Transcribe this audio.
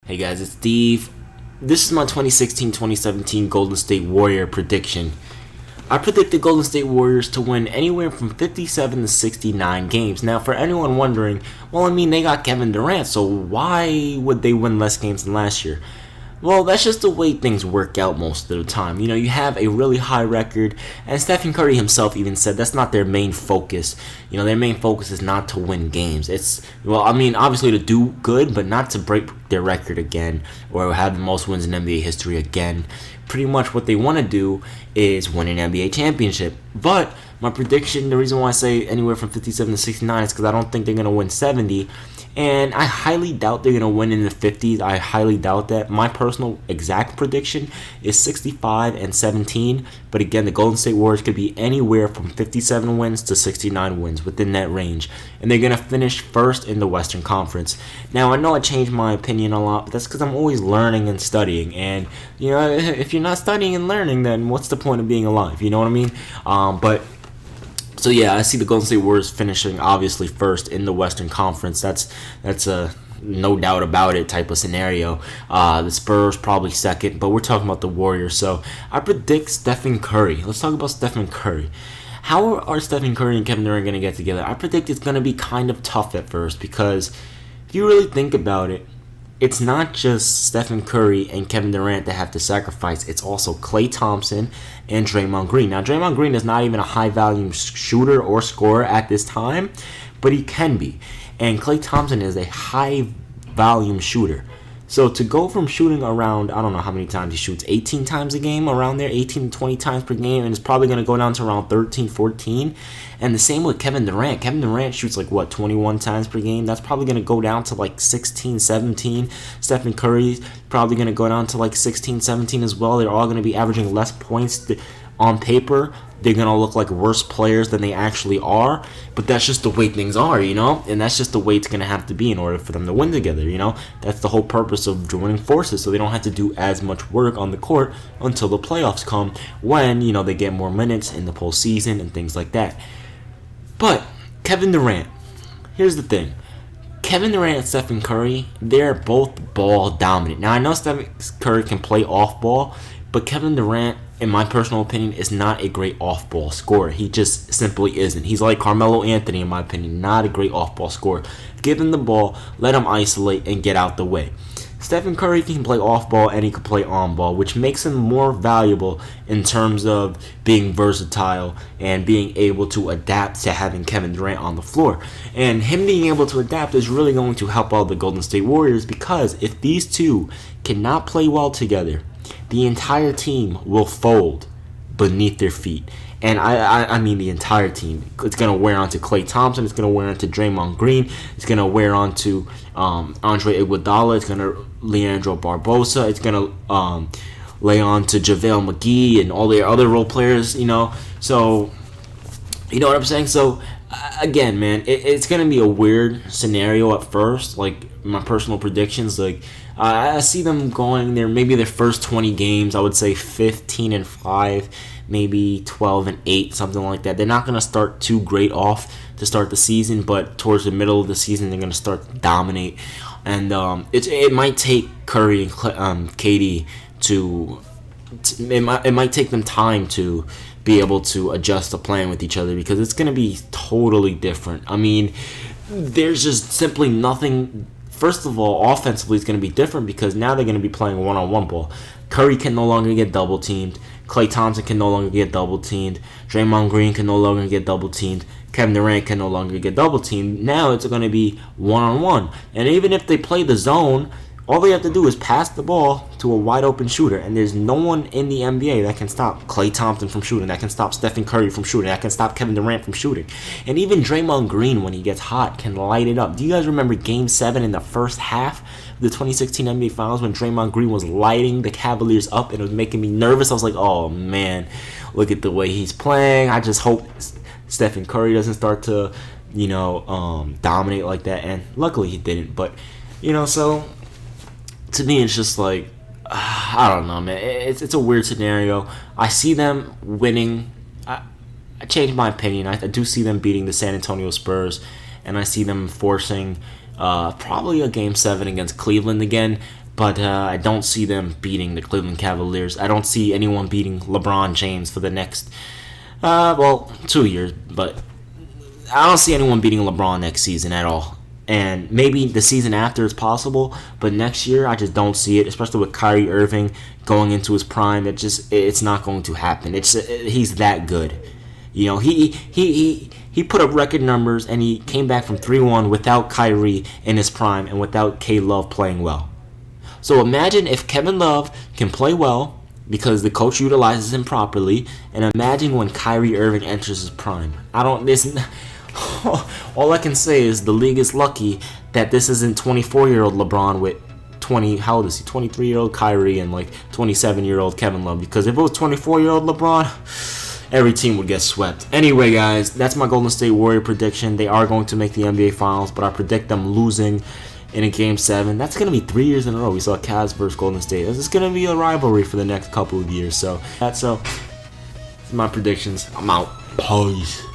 Hey guys, it's Steve. This is my 2016-2017 Golden State Warrior prediction. I predict the Golden State Warriors to win anywhere from 57 to 69 games. Now, for anyone wondering, they got Kevin Durant, so why would they win less games than last year? Well, that's just the way things work out most of the time. You have a really high record, and Stephen Curry himself even said that's not their main focus. Their main focus is not to win games. Obviously to do good, but not to break their record again or have the most wins in NBA history again. Pretty much what they want to do is win an NBA championship. But my prediction, the reason why I say anywhere from 57 to 69 is because I don't think they're going to win 70. And I highly doubt they're going to win in the 50s. I highly doubt that. My personal exact prediction is 65 and 17. But again, the Golden State Warriors could be anywhere from 57 wins to 69 wins, within that range. And they're going to finish first in the Western Conference. Now, I know I changed my opinion a lot, but that's because I'm always learning and studying. And, if you're not studying and learning, then what's the point of being alive? You know what I mean? So yeah, I see the Golden State Warriors finishing obviously first in the Western Conference. That's a no doubt about it type of scenario. The Spurs probably second, but we're talking about the Warriors. So I predict Stephen Curry. Let's talk about Stephen Curry. How are Stephen Curry and Kevin Durant going to get together? I predict it's going to be kind of tough at first because if you really think about it, it's not just Stephen Curry and Kevin Durant that have to sacrifice. It's also Klay Thompson and Draymond Green. Now, Draymond Green is not even a high-volume shooter or scorer at this time, but he can be. And Klay Thompson is a high-volume shooter. So to go from shooting around, I don't know how many times he shoots, 18 times a game, around there, 18 to 20 times per game, and it's probably going to go down to around 13, 14. And the same with Kevin Durant. Kevin Durant shoots 21 times per game. That's probably going to go down to 16, 17. Stephen Curry's probably going to go down to 16, 17 as well. They're all going to be averaging less points on paper. They're going to look like worse players than they actually are. But that's just the way things are, And that's just the way it's going to have to be in order for them to win together, That's the whole purpose of joining forces, so they don't have to do as much work on the court until the playoffs come when, they get more minutes in the postseason and things like that. But Kevin Durant, here's the thing. Kevin Durant and Stephen Curry, they're both ball dominant. Now, I know Stephen Curry can play off ball, but Kevin Durant, in my personal opinion, is not a great off-ball scorer. He just simply isn't. He's like Carmelo Anthony, in my opinion, not a great off-ball scorer. Give him the ball, let him isolate, and get out the way. Stephen Curry can play off-ball and he can play on-ball, which makes him more valuable in terms of being versatile and being able to adapt to having Kevin Durant on the floor. And him being able to adapt is really going to help out the Golden State Warriors because if these two cannot play well together, the entire team will fold beneath their feet. And I mean the entire team. It's going to wear onto Klay Thompson. It's going to wear onto Draymond Green. It's going to wear onto Andre Iguodala. It's going to Leandro Barbosa. It's going to lay on to JaVale McGee and all the other role players, So, you know what I'm saying? So, again, man, it's going to be a weird scenario at first. My personal predictions, I see them going there, maybe their first 20 games, I would say 15-5, maybe 12-8, something like that. They're not going to start too great off to start the season, but towards the middle of the season, they're going to start to dominate. And it might take Curry and KD it might take them time to be able to adjust the plan with each other because it's going to be totally different. There's just simply nothing. First of all, offensively, it's going to be different because now they're going to be playing one-on-one ball. Curry can no longer get double-teamed. Klay Thompson can no longer get double-teamed. Draymond Green can no longer get double-teamed. Kevin Durant can no longer get double-teamed. Now it's going to be one-on-one. And even if they play the zone, all they have to do is pass the ball to a wide-open shooter. And there's no one in the NBA that can stop Klay Thompson from shooting, that can stop Stephen Curry from shooting, that can stop Kevin Durant from shooting. And even Draymond Green, when he gets hot, can light it up. Do you guys remember Game 7 in the first half of the 2016 NBA Finals when Draymond Green was lighting the Cavaliers up and it was making me nervous? I was like, oh, man, look at the way he's playing. I just hope Stephen Curry doesn't start to, dominate like that. And luckily he didn't. But, so to me, it's just I don't know, man. It's a weird scenario. I see them winning. I changed my opinion. I do see them beating the San Antonio Spurs, and I see them forcing probably a Game 7 against Cleveland again. but I don't see them beating the Cleveland Cavaliers. I don't see anyone beating LeBron James for the next, 2 years, but I don't see anyone beating LeBron next season at all. And maybe the season after is possible, but next year I just don't see it, especially with Kyrie Irving going into his prime. It's not going to happen. He's that good. You know, he put up record numbers, and he came back from 3-1 without Kyrie in his prime and without K-Love playing well. So imagine if Kevin Love can play well because the coach utilizes him properly, and imagine when Kyrie Irving enters his prime. All I can say is the league is lucky that this isn't 24-year-old LeBron with 23-year-old Kyrie and like 27-year-old Kevin Love, because if it was 24-year-old LeBron, every team would get swept. Anyway, guys, that's my Golden State Warrior prediction. They are going to make the NBA Finals, but I predict them losing in a Game 7. That's going to be 3 years in a row. We saw Cavs versus Golden State. This is going to be a rivalry for the next couple of years. So that's my predictions. I'm out. Peace.